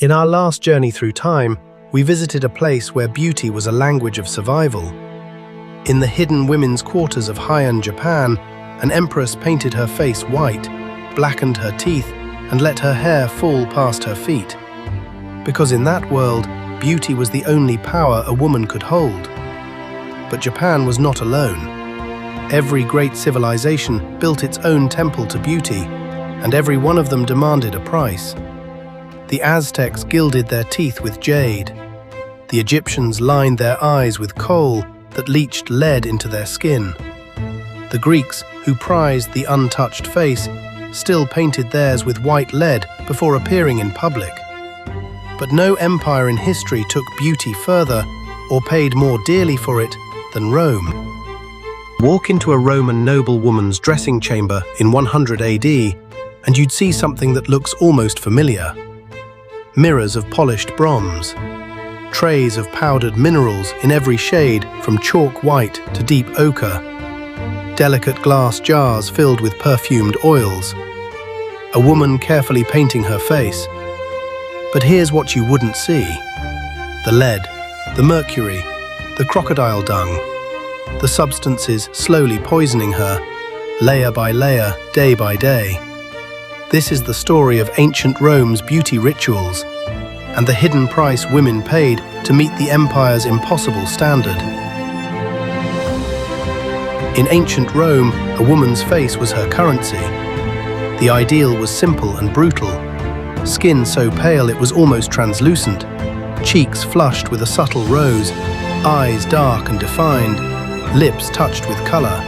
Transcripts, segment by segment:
In our last journey through time, we visited a place where beauty was a language of survival. In the hidden women's quarters of Heian, Japan, an empress painted her face white, blackened her teeth, and let her hair fall past her feet. Because in that world, beauty was the only power a woman could hold. But Japan was not alone. Every great civilization built its own temple to beauty, and every one of them demanded a price. The Aztecs gilded their teeth with jade. The Egyptians lined their eyes with coal that leached lead into their skin. The Greeks, who prized the untouched face, still painted theirs with white lead before appearing in public. But no empire in history took beauty further or paid more dearly for it than Rome. Walk into a Roman noblewoman's dressing chamber in 100 AD, and you'd see something that looks almost familiar. Mirrors of polished bronze, trays of powdered minerals in every shade from chalk white to deep ochre, delicate glass jars filled with perfumed oils, a woman carefully painting her face. But here's what you wouldn't see: the lead, the mercury, the crocodile dung, the substances slowly poisoning her, layer by layer, day by day. This is the story of ancient Rome's beauty rituals and the hidden price women paid to meet the empire's impossible standard. In ancient Rome, a woman's face was her currency. The ideal was simple and brutal. Skin so pale it was almost translucent, cheeks flushed with a subtle rose, eyes dark and defined, lips touched with color.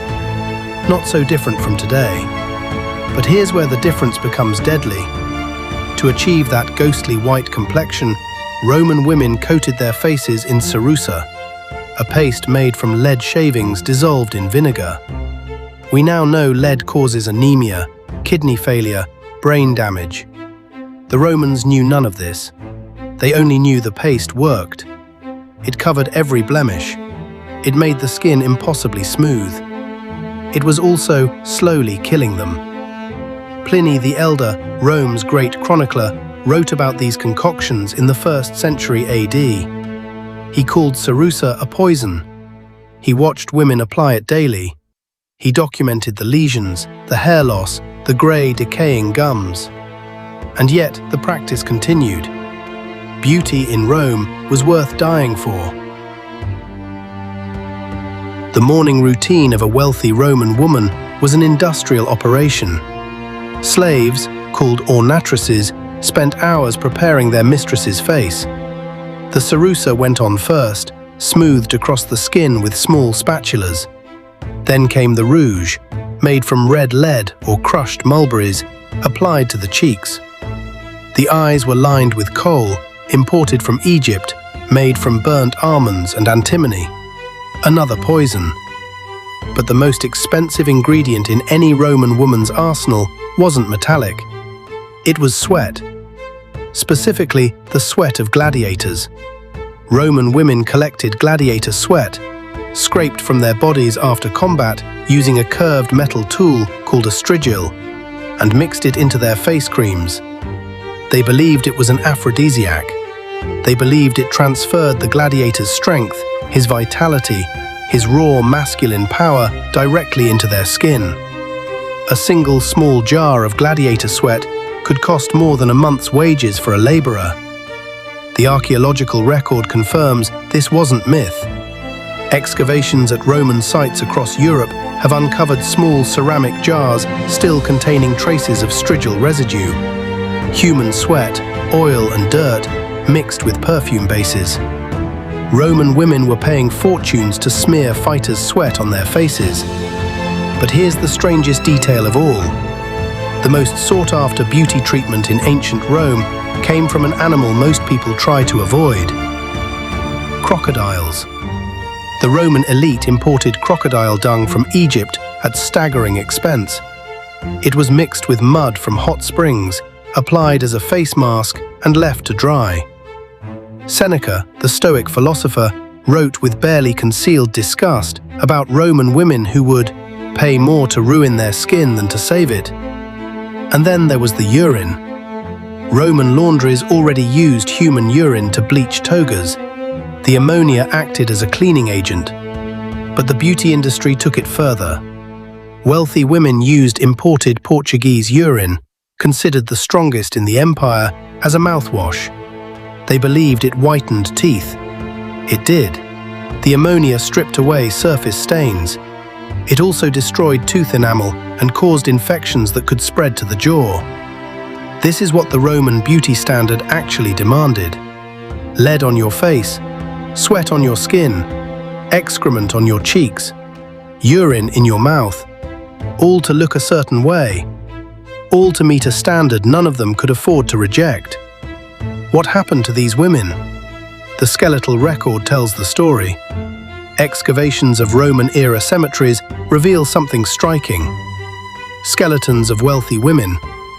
Not so different from today. But here's where the difference becomes deadly. To achieve that ghostly white complexion, Roman women coated their faces in cerussa, a paste made from lead shavings dissolved in vinegar. We now know lead causes anemia, kidney failure, brain damage. The Romans knew none of this. They only knew the paste worked. It covered every blemish. It made the skin impossibly smooth. It was also slowly killing them. Pliny the Elder, Rome's great chronicler, wrote about these concoctions in the 1st century AD. He called cerussa a poison. He watched women apply it daily. He documented the lesions, the hair loss, the grey, decaying gums. And yet the practice continued. Beauty in Rome was worth dying for. The morning routine of a wealthy Roman woman was an industrial operation. Slaves, called ornatresses, spent hours preparing their mistress's face. The cerussa went on first, smoothed across the skin with small spatulas. Then came the rouge, made from red lead or crushed mulberries, applied to the cheeks. The eyes were lined with kohl, imported from Egypt, made from burnt almonds and antimony, another poison. But the most expensive ingredient in any Roman woman's arsenal wasn't metallic. It was sweat. Specifically, the sweat of gladiators. Roman women collected gladiator sweat, scraped from their bodies after combat using a curved metal tool called a strigil, and mixed it into their face creams. They believed it was an aphrodisiac. They believed it transferred the gladiator's strength, his vitality, his raw masculine power directly into their skin. A single small jar of gladiator sweat could cost more than a month's wages for a laborer. The archaeological record confirms this wasn't myth. Excavations at Roman sites across Europe have uncovered small ceramic jars still containing traces of strigil residue. Human sweat, oil and dirt mixed with perfume bases. Roman women were paying fortunes to smear fighters' sweat on their faces. But here's the strangest detail of all. The most sought-after beauty treatment in ancient Rome came from an animal most people try to avoid: crocodiles. The Roman elite imported crocodile dung from Egypt at staggering expense. It was mixed with mud from hot springs, applied as a face mask, and left to dry. Seneca, the Stoic philosopher, wrote with barely concealed disgust about Roman women who would pay more to ruin their skin than to save it. And then there was the urine. Roman laundries already used human urine to bleach togas. The ammonia acted as a cleaning agent. But the beauty industry took it further. Wealthy women used imported Portuguese urine, considered the strongest in the empire, as a mouthwash. They believed it whitened teeth. It did. The ammonia stripped away surface stains. It also destroyed tooth enamel and caused infections that could spread to the jaw. This is what the Roman beauty standard actually demanded. Lead on your face, sweat on your skin, excrement on your cheeks, urine in your mouth, all to look a certain way, all to meet a standard none of them could afford to reject. What happened to these women? The skeletal record tells the story. Excavations of Roman-era cemeteries reveal something striking. Skeletons of wealthy women,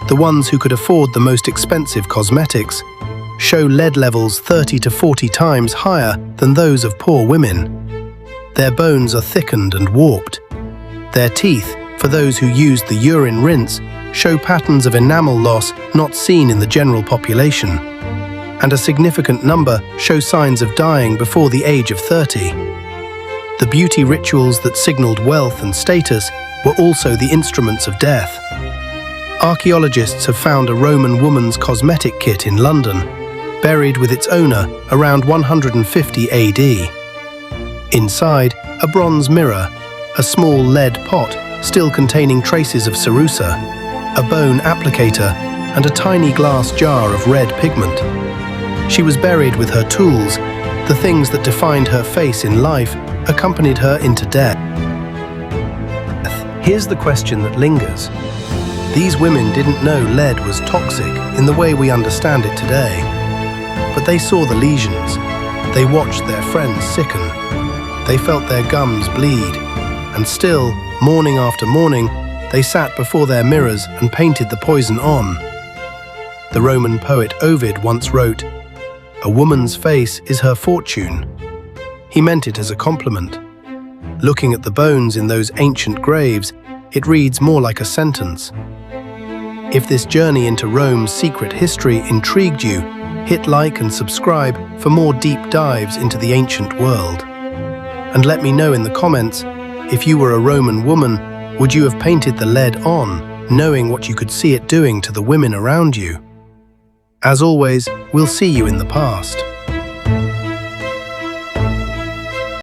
the ones who could afford the most expensive cosmetics, show lead levels 30 to 40 times higher than those of poor women. Their bones are thickened and warped. Their teeth, for those who used the urine rinse, show patterns of enamel loss not seen in the general population. And a significant number show signs of dying before the age of 30. The beauty rituals that signaled wealth and status were also the instruments of death. Archaeologists have found a Roman woman's cosmetic kit in London, buried with its owner around 150 AD. Inside, a bronze mirror, a small lead pot still containing traces of cerussa, a bone applicator, and a tiny glass jar of red pigment. She was buried with her tools. The things that defined her face in life accompanied her into death. Here's the question that lingers. These women didn't know lead was toxic in the way we understand it today. But they saw the lesions. They watched their friends sicken. They felt their gums bleed. And still, morning after morning, they sat before their mirrors and painted the poison on. The Roman poet Ovid once wrote, "A woman's face is her fortune." He meant it as a compliment. Looking at the bones in those ancient graves, it reads more like a sentence. If this journey into Rome's secret history intrigued you, hit like and subscribe for more deep dives into the ancient world. And let me know in the comments, if you were a Roman woman, would you have painted the lead on, knowing what you could see it doing to the women around you? As always, we'll see you in the past.